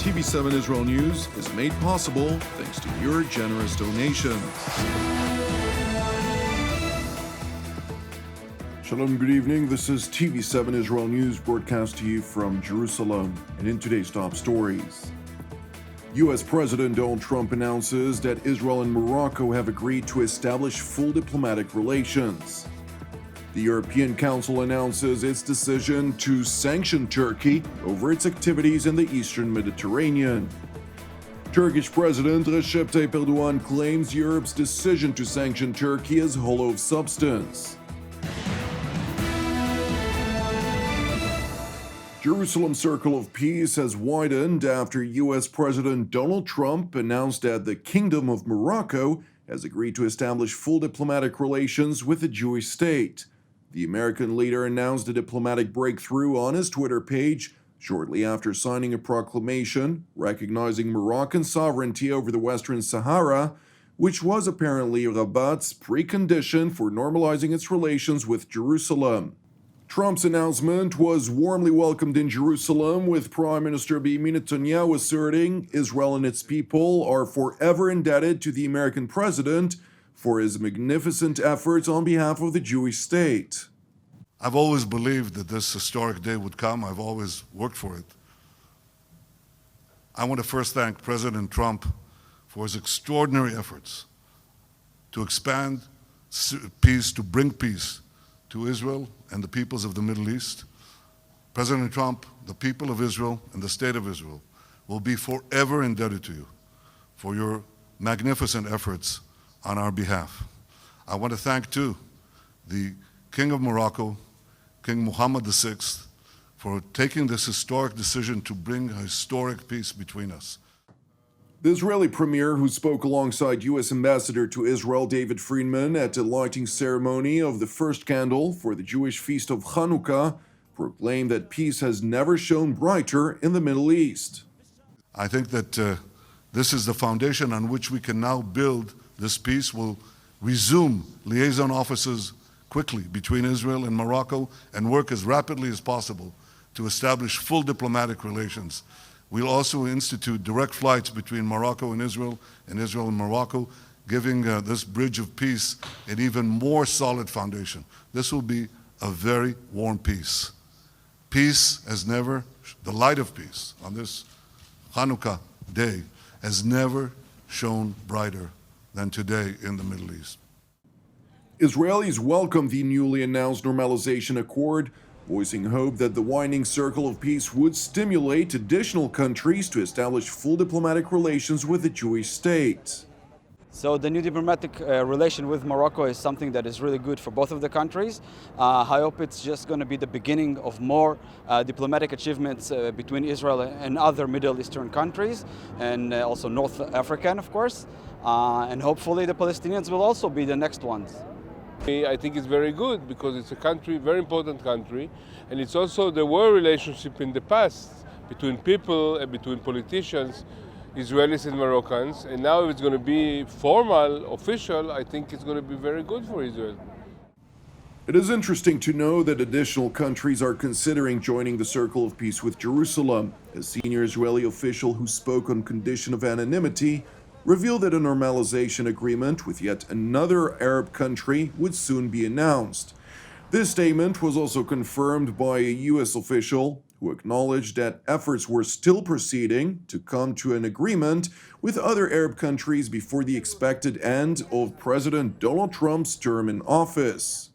TV7 Israel News is made possible thanks to your generous donations. Shalom, good evening. This is TV7 Israel News broadcast to you from Jerusalem. And in today's top stories, U.S. President Donald Trump announces that Israel and Morocco have agreed to establish full diplomatic relations. The European Council announces its decision to sanction Turkey over its activities in the eastern Mediterranean. Turkish President Recep Tayyip Erdogan claims Europe's decision to sanction Turkey is hollow of substance. Jerusalem's circle of peace has widened after U.S. President Donald Trump announced that the Kingdom of Morocco has agreed to establish full diplomatic relations with the Jewish state. The American leader announced a diplomatic breakthrough on his Twitter page shortly after signing a proclamation recognizing Moroccan sovereignty over the Western Sahara, which was apparently Rabat's precondition for normalizing its relations with Jerusalem. Trump's announcement was warmly welcomed in Jerusalem, with Prime Minister Benjamin Netanyahu asserting Israel and its people are forever indebted to the American president for his magnificent efforts on behalf of the Jewish state. I've always believed that this historic day would come. I've always worked for it. I want to first thank President Trump for his extraordinary efforts to expand peace, to bring peace to Israel and the peoples of the Middle East. President Trump, the people of Israel and the state of Israel will be forever indebted to you for your magnificent efforts on our behalf. I want to thank, too, the King of Morocco, King Mohammed VI, for taking this historic decision to bring a historic peace between us. The Israeli premier, who spoke alongside U.S. Ambassador to Israel David Friedman at the lighting ceremony of the first candle for the Jewish feast of Hanukkah, proclaimed that peace has never shone brighter in the Middle East. I think that this is the foundation on which we can now build this peace. Will resume liaison offices quickly between Israel and Morocco and work as rapidly as possible to establish full diplomatic relations. We'll also institute direct flights between Morocco and Israel and Morocco, giving this bridge of peace an even more solid foundation. This will be a very warm peace. Peace has never, the light of peace on this Hanukkah day has never shone brighter than today in the Middle East. Israelis welcomed the newly announced normalization accord, voicing hope that the widening circle of peace would stimulate additional countries to establish full diplomatic relations with the Jewish state. So the new diplomatic relation with Morocco is something that is really good for both of the countries. I hope it's just going to be the beginning of more diplomatic achievements between Israel and other Middle Eastern countries, and also North African, of course. And hopefully the Palestinians will also be the next ones. I think it's very good because it's a country, very important country, and it's also the war relationship in the past between people and between politicians, Israelis and Moroccans, and now if it's going to be formal, official, I think it's going to be very good for Israel. It is interesting to know that additional countries are considering joining the Circle of Peace with Jerusalem. A senior Israeli official who spoke on condition of anonymity revealed that a normalization agreement with yet another Arab country would soon be announced. This statement was also confirmed by a U.S. official who acknowledged that efforts were still proceeding to come to an agreement with other Arab countries before the expected end of President Donald Trump's term in office.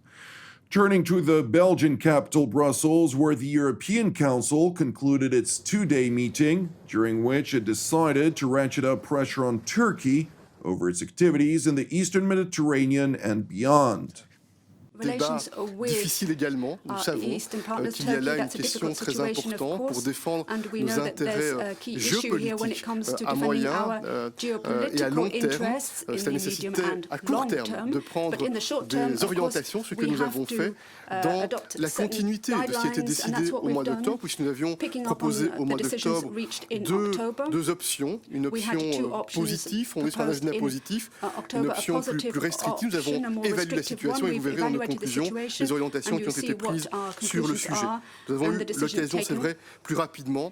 Turning to the Belgian capital, Brussels, where the European Council concluded its two-day meeting, during which it decided to ratchet up pressure on Turkey over its activities in the eastern Mediterranean and beyond. Débat difficile également. Nous savons qu'il y a là une question très importante pour défendre nos intérêts géopolitiques à moyen et à long terme. C'est la nécessité à court terme de prendre des orientations, ce que nous avons fait dans la continuité de ce qui a été décidé au mois d'octobre, puisque nous avions proposé au mois d'octobre deux options, une option positive, fondée sur un agenda positif, une option plus restrictive. Nous avons évalué la situation et vous verrez dans nos conclusions les orientations qui ont été prises sur le sujet. Nous avons eu l'occasion, c'est vrai, plus rapidement.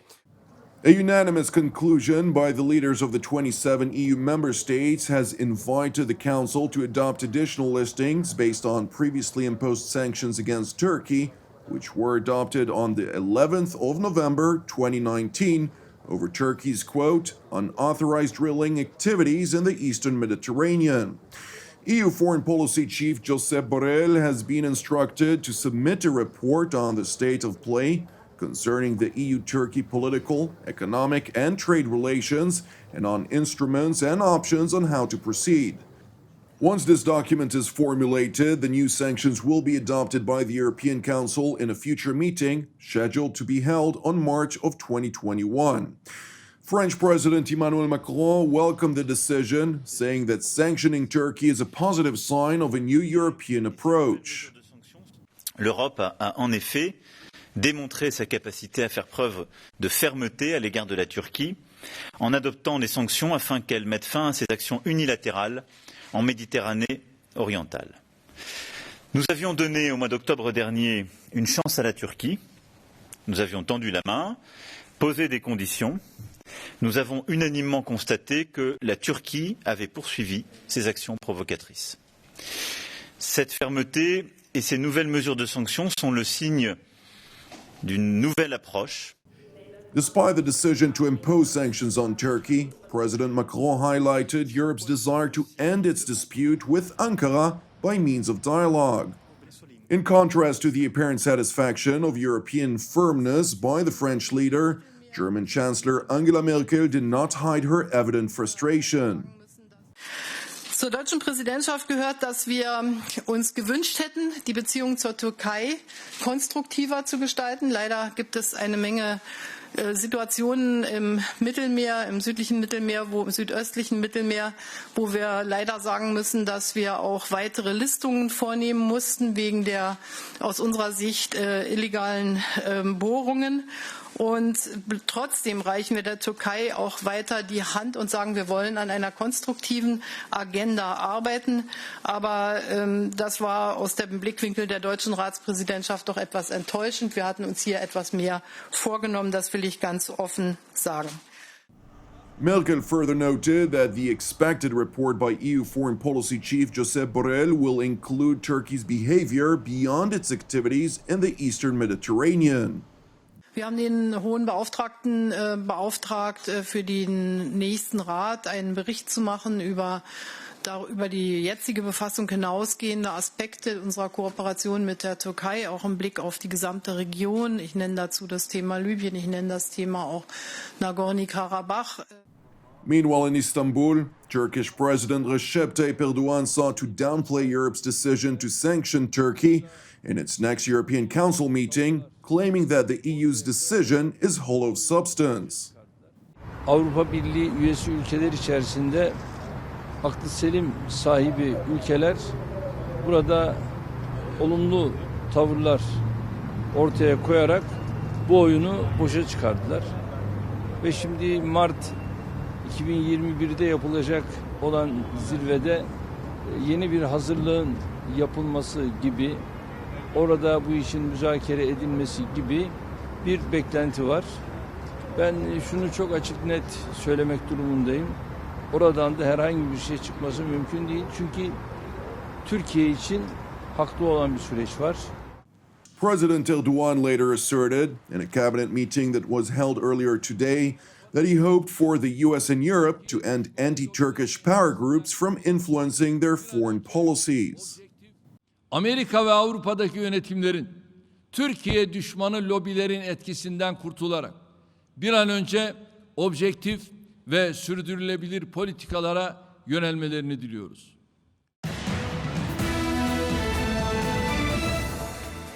A unanimous conclusion by the leaders of the 27 EU member states has invited the Council to adopt additional listings based on previously imposed sanctions against Turkey, which were adopted on the 11th of November 2019 over Turkey's, quote, unauthorized drilling activities in the Eastern Mediterranean. EU Foreign Policy Chief Josep Borrell has been instructed to submit a report on the state of play concerning the EU-Turkey political, economic, and trade relations, and on instruments and options on how to proceed. Once this document is formulated, the new sanctions will be adopted by the European Council in a future meeting, scheduled to be held on March of 2021. French President Emmanuel Macron welcomed the decision, saying that sanctioning Turkey is a positive sign of a new European approach. L'Europe a en effet démontré sa capacité à faire preuve de fermeté à l'égard de la Turquie en adoptant des sanctions afin qu'elle mette fin à ses actions unilatérales en Méditerranée orientale. Nous avions donné au mois d'octobre dernier une chance à la Turquie. Nous avions tendu la main, posé des conditions. Nous avons unanimement constaté que la Turquie avait poursuivi ses actions provocatrices. Cette fermeté et ces nouvelles mesures de sanctions sont le signe d'une nouvelle approche. Despite the decision to impose sanctions on Turkey, President Macron highlighted Europe's desire to end its dispute with Ankara by means of dialogue. In contrast to the apparent satisfaction of European firmness by the French leader, German Chancellor Angela Merkel did not hide her evident frustration. Zur deutschen Präsidentschaft gehört, dass wir uns gewünscht hätten, die Beziehungen zur Türkei konstruktiver zu gestalten. Leider gibt es eine Menge Situationen im Mittelmeer, im südlichen Mittelmeer, im südöstlichen Mittelmeer, wo wir leider sagen müssen, dass wir auch weitere Listungen vornehmen mussten wegen der aus unserer Sicht illegalen Bohrungen. Und trotzdem reichen wir der Türkei auch weiter die Hand und sagen, wir wollen an einer konstruktiven Agenda arbeiten. Aber das war aus dem Blickwinkel der deutschen Ratspräsidentschaft doch etwas enttäuschend. Wir hatten uns hier etwas mehr vorgenommen, das will ich ganz offen sagen. Merkel further noted that the expected report by EU Foreign Policy Chief Josep Borrell will include Turkey's behavior beyond its activities in the Eastern Mediterranean. Wir haben den Hohen Beauftragten beauftragt, für den nächsten Rat einen Bericht zu machen über die jetzige Befassung hinausgehende Aspekte unserer Kooperation mit der Türkei, auch im Blick auf die gesamte Region. Ich nenne dazu das Thema Libyen, ich nenne das Thema auch Nagorno-Karabach. Meanwhile, in Istanbul, Turkish President Recep Tayyip Erdogan sought to downplay Europe's decision to sanction Turkey in its next European Council meeting, claiming that the EU's decision is hollow substance. Avrupa Birliği üyesi ülkeler içerisinde aklı selim sahibi ülkeler burada olumlu tavırlar ortaya koyarak bu oyunu boşa çıkardılar. Ve şimdi Mart 2021'de yapılacak olan zirvede yeni bir hazırlığın yapılması gibi, orada bu işin müzakere edilmesi gibi bir beklenti var. Ben şunu çok açık net söylemek durumundayım. Oradan da herhangi bir şey çıkması mümkün değil. Çünkü Türkiye için haklı olan bir süreç var. President Erdogan later asserted in a cabinet meeting that was held earlier today that he hoped for the US and Europe to end anti-Turkish power groups from influencing their foreign policies. Amerika ve Avrupa'daki yönetimlerin Türkiye düşmanı lobilerin etkisinden kurtularak bir an önce objektif ve sürdürülebilir politikalara yönelmelerini diliyoruz.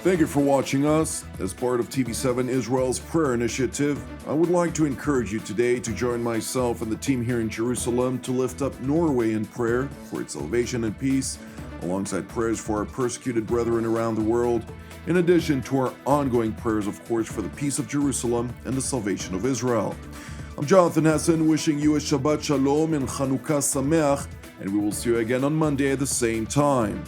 Thank you for watching us. As part of TV7 Israel's prayer initiative, I would like to encourage you today to join myself and the team here in Jerusalem to lift up Norway in prayer for its salvation and peace, alongside prayers for our persecuted brethren around the world, in addition to our ongoing prayers, of course, for the peace of Jerusalem and the salvation of Israel. I'm Jonathan Hessen, wishing you a Shabbat Shalom and Chanukah Sameach, and we will see you again on Monday at the same time.